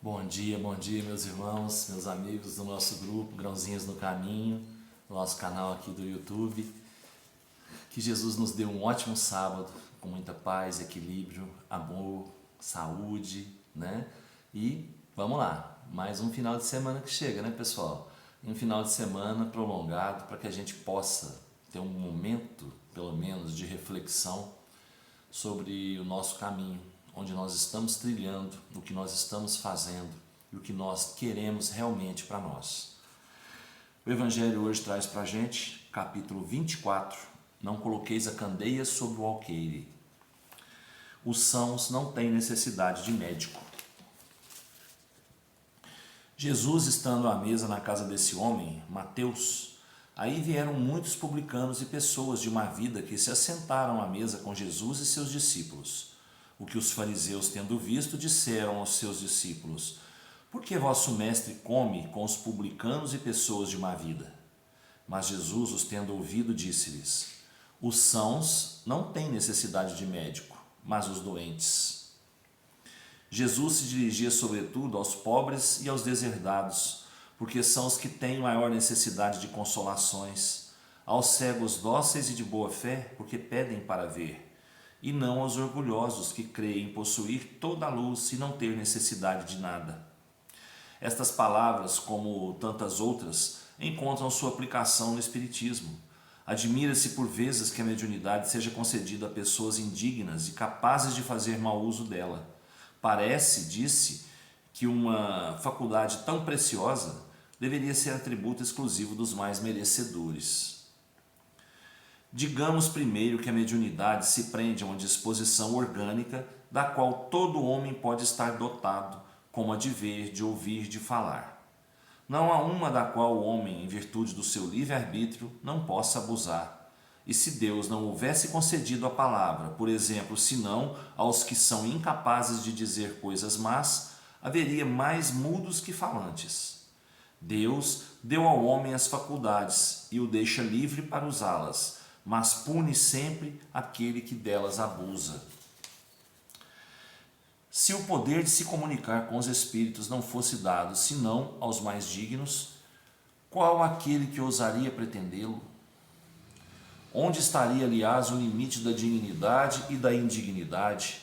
Bom dia, meus irmãos, meus amigos do nosso grupo Grãozinhos no Caminho, nosso canal aqui do YouTube. Que Jesus nos dê um ótimo sábado, com muita paz, equilíbrio, amor, saúde, né? E vamos lá, mais um final de semana que chega, né, pessoal? Um final de semana prolongado para que a gente possa ter um momento, pelo menos, de reflexão sobre o nosso caminho, onde nós estamos trilhando, o que nós estamos fazendo e o que nós queremos realmente para nós. O Evangelho hoje traz para a gente, capítulo 24, não coloqueis a candeia sobre o alqueire. Os sãos não têm necessidade de médico. Jesus, estando à mesa na casa desse homem, Mateus, aí vieram muitos publicanos e pessoas de má vida que se assentaram à mesa com Jesus e seus discípulos. O que os fariseus, tendo visto, disseram aos seus discípulos: por que vosso mestre come com os publicanos e pessoas de má vida? Mas Jesus, os tendo ouvido, disse-lhes: os sãos não têm necessidade de médico, mas os doentes. Jesus se dirigia sobretudo aos pobres e aos deserdados, porque são os que têm maior necessidade de consolações, aos cegos dóceis e de boa fé, porque pedem para ver, e não aos orgulhosos que creem possuir toda a luz e não ter necessidade de nada. Estas palavras, como tantas outras, encontram sua aplicação no Espiritismo. Admira-se por vezes que a mediunidade seja concedida a pessoas indignas e capazes de fazer mau uso dela. Parece, disse, que uma faculdade tão preciosa deveria ser atributo exclusivo dos mais merecedores. Digamos primeiro que a mediunidade se prende a uma disposição orgânica da qual todo homem pode estar dotado, como a de ver, de ouvir, de falar. Não há uma da qual o homem, em virtude do seu livre-arbítrio, não possa abusar. E se Deus não houvesse concedido a palavra, por exemplo, senão aos que são incapazes de dizer coisas más, haveria mais mudos que falantes. Deus deu ao homem as faculdades e o deixa livre para usá-las, mas pune sempre aquele que delas abusa. Se o poder de se comunicar com os espíritos não fosse dado senão aos mais dignos, qual aquele que ousaria pretendê-lo? Onde estaria, aliás, o limite da dignidade e da indignidade?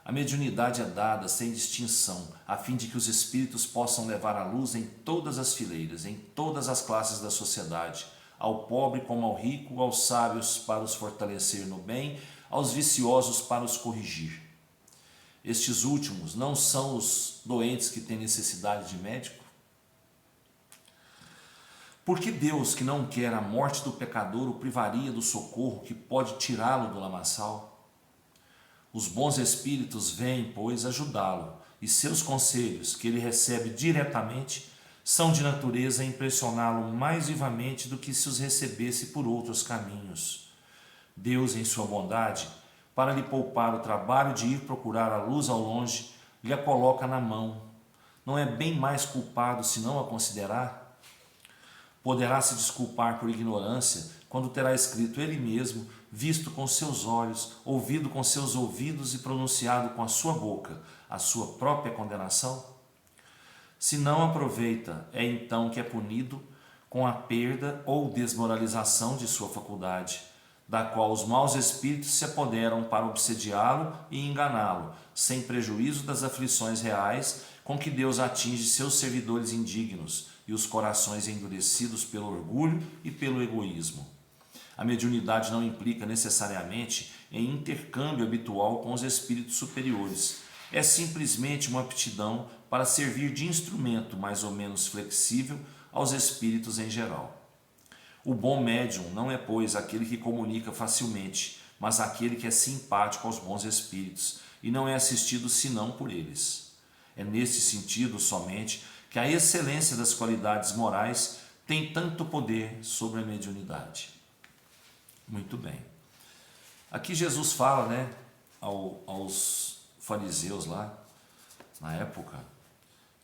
A mediunidade é dada sem distinção, a fim de que os espíritos possam levar a luz em todas as fileiras, em todas as classes da sociedade, ao pobre como ao rico, aos sábios para os fortalecer no bem, aos viciosos para os corrigir. Estes últimos não são os doentes que têm necessidade de médico? Por que Deus, que não quer a morte do pecador, o privaria do socorro que pode tirá-lo do lamaçal? Os bons espíritos vêm, pois, ajudá-lo, e seus conselhos, que ele recebe diretamente, são de natureza a impressioná-lo mais vivamente do que se os recebesse por outros caminhos. Deus, em sua bondade, para lhe poupar o trabalho de ir procurar a luz ao longe, lhe a coloca na mão. Não é bem mais culpado se não a considerar? Poderá se desculpar por ignorância quando terá escrito ele mesmo, visto com seus olhos, ouvido com seus ouvidos e pronunciado com a sua boca a sua própria condenação? Se não aproveita, é então que é punido com a perda ou desmoralização de sua faculdade, da qual os maus espíritos se apoderam para obsediá-lo e enganá-lo, sem prejuízo das aflições reais com que Deus atinge seus servidores indignos e os corações endurecidos pelo orgulho e pelo egoísmo. A mediunidade não implica necessariamente em intercâmbio habitual com os espíritos superiores. É simplesmente uma aptidão para servir de instrumento mais ou menos flexível aos espíritos em geral. O bom médium não é, pois, aquele que comunica facilmente, mas aquele que é simpático aos bons espíritos e não é assistido senão por eles. É nesse sentido somente que a excelência das qualidades morais tem tanto poder sobre a mediunidade. Muito bem. Aqui Jesus fala, aos fariseus lá, na época,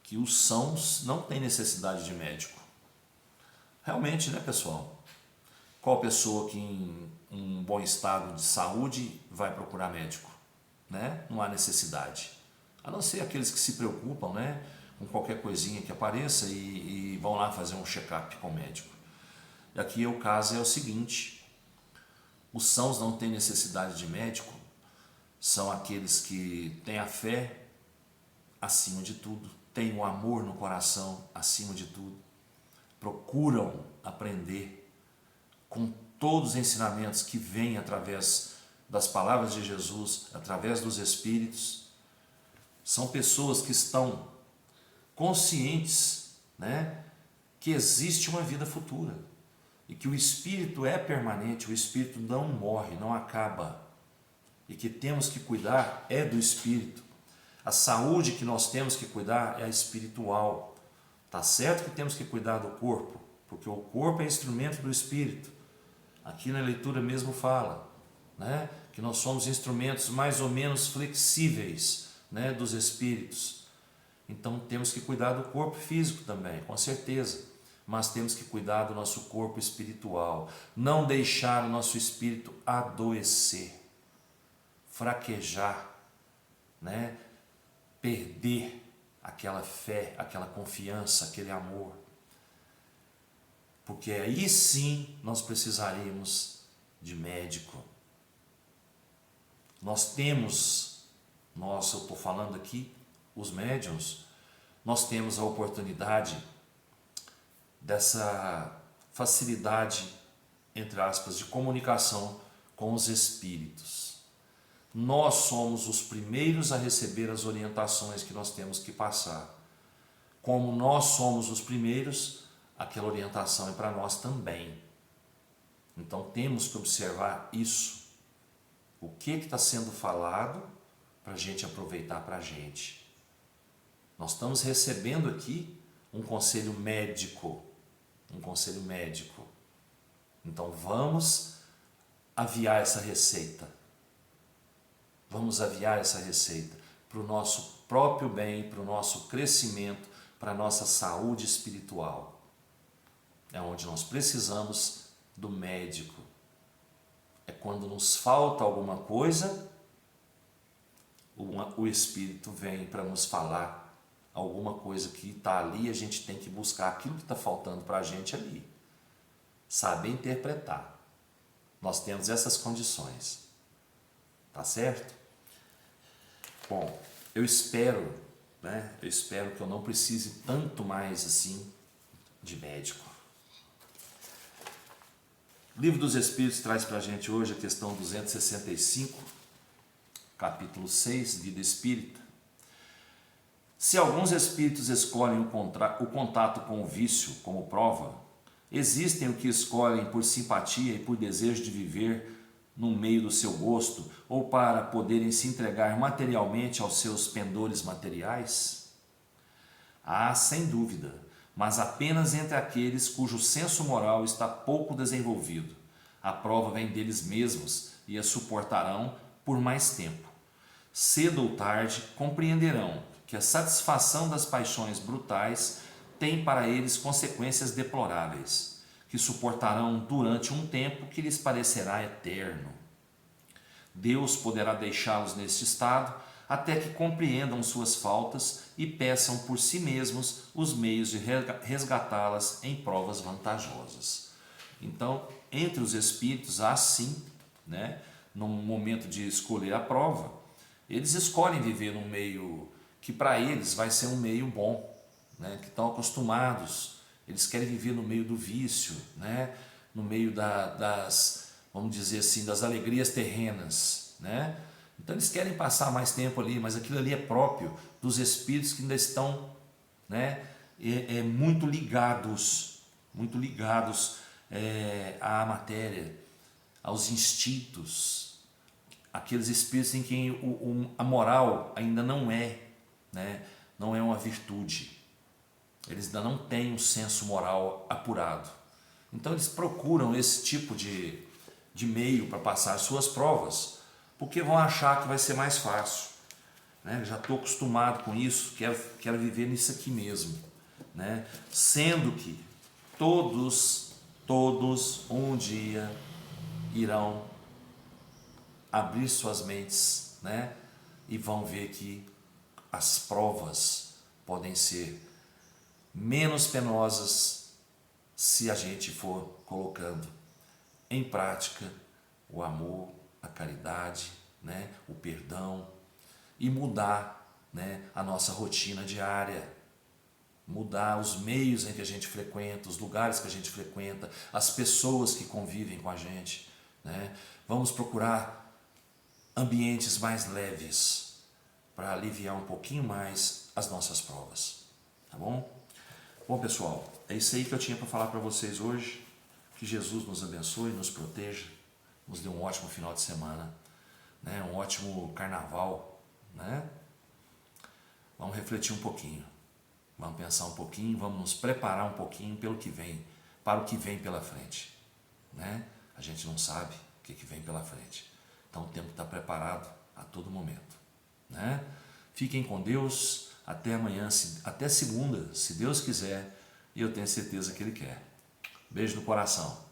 que os sãos não têm necessidade de médico. Realmente, pessoal? Qual pessoa que em um bom estado de saúde vai procurar médico? Não há necessidade. A não ser aqueles que se preocupam, né, com qualquer coisinha que apareça e vão lá fazer um check-up com o médico. E aqui o caso é o seguinte: os sãos não têm necessidade de médico, são aqueles que têm a fé acima de tudo, têm o amor no coração acima de tudo, procuram aprender com todos os ensinamentos que vêm através das palavras de Jesus, através dos Espíritos. São pessoas que estão conscientes, né, que existe uma vida futura e que o Espírito é permanente, o Espírito não morre, não acaba, e que temos que cuidar é do Espírito. A saúde que nós temos que cuidar é a espiritual. Tá certo que temos que cuidar do corpo, porque o corpo é instrumento do Espírito. Aqui na leitura mesmo fala, né, que nós somos instrumentos mais ou menos flexíveis, né, dos Espíritos. Então temos que cuidar do corpo físico também, com certeza, mas temos que cuidar do nosso corpo espiritual, não deixar o nosso espírito adoecer, fraquejar, né, perder aquela fé, aquela confiança, aquele amor. Porque aí sim nós precisaríamos de médico. Nós temos, eu estou falando aqui, os médiuns, nós temos a oportunidade dessa facilidade, entre aspas, de comunicação com os espíritos. Nós somos os primeiros a receber as orientações que nós temos que passar. Como nós somos os primeiros, aquela orientação é para nós também. Então temos que observar isso. O que está sendo falado para a gente aproveitar para a gente. Nós estamos recebendo aqui um conselho médico. Então vamos aviar essa receita. Vamos aviar essa receita para o nosso próprio bem, para o nosso crescimento, para a nossa saúde espiritual. É onde nós precisamos do médico. É quando nos falta alguma coisa, o Espírito vem para nos falar alguma coisa que está ali, a gente tem que buscar aquilo que está faltando para a gente ali. Saber interpretar. Nós temos essas condições. Tá certo? Bom, eu espero, né? Eu espero que eu não precise tanto mais assim de médico. O Livro dos Espíritos traz para a gente hoje a questão 265, capítulo 6, Vida Espírita. Se alguns espíritos escolhem o contato com o vício como prova, existem os que escolhem por simpatia e por desejo de viver no meio do seu gosto ou para poderem se entregar materialmente aos seus pendores materiais? Há, sem dúvida, mas apenas entre aqueles cujo senso moral está pouco desenvolvido. A prova vem deles mesmos e a suportarão por mais tempo. Cedo ou tarde compreenderão que a satisfação das paixões brutais tem para eles consequências deploráveis, que suportarão durante um tempo que lhes parecerá eterno. Deus poderá deixá-los neste estado até que compreendam suas faltas e peçam por si mesmos os meios de resgatá-las em provas vantajosas. Então, entre os espíritos, há sim, né, no momento de escolher a prova, eles escolhem viver num meio que para eles vai ser um meio bom, né, que estão acostumados. Eles querem viver no meio do vício, né, no meio das, vamos dizer assim, das alegrias terrenas, né? Então eles querem passar mais tempo ali, mas aquilo ali é próprio dos espíritos que ainda estão, né, muito ligados à matéria, aos instintos, aqueles espíritos em quem a moral ainda não é, né, não é uma virtude. Eles ainda não têm um senso moral apurado. Então eles procuram esse tipo de meio para passar suas provas, porque vão achar que vai ser mais fácil, né? Já estou acostumado com isso, quero viver nisso aqui mesmo, né? Sendo que todos um dia irão abrir suas mentes, né? E vão ver que as provas podem ser menos penosas se a gente for colocando em prática o amor, a caridade, né, o perdão, e mudar, né, a nossa rotina diária, mudar os meios em que a gente frequenta, os lugares que a gente frequenta, as pessoas que convivem com a gente, né? Vamos procurar ambientes mais leves para aliviar um pouquinho mais as nossas provas, tá bom? Bom, pessoal, é isso aí que eu tinha para falar para vocês hoje. Que Jesus nos abençoe, nos proteja, nos dê um ótimo final de semana, né? Um ótimo carnaval, né? Vamos refletir um pouquinho, vamos pensar um pouquinho, vamos nos preparar um pouquinho pelo que vem, para o que vem pela frente, né? A gente não sabe o que vem pela frente, então temos que estar preparado a todo momento, né? Fiquem com Deus, até amanhã, até segunda, se Deus quiser, e eu tenho certeza que Ele quer. Beijo no coração.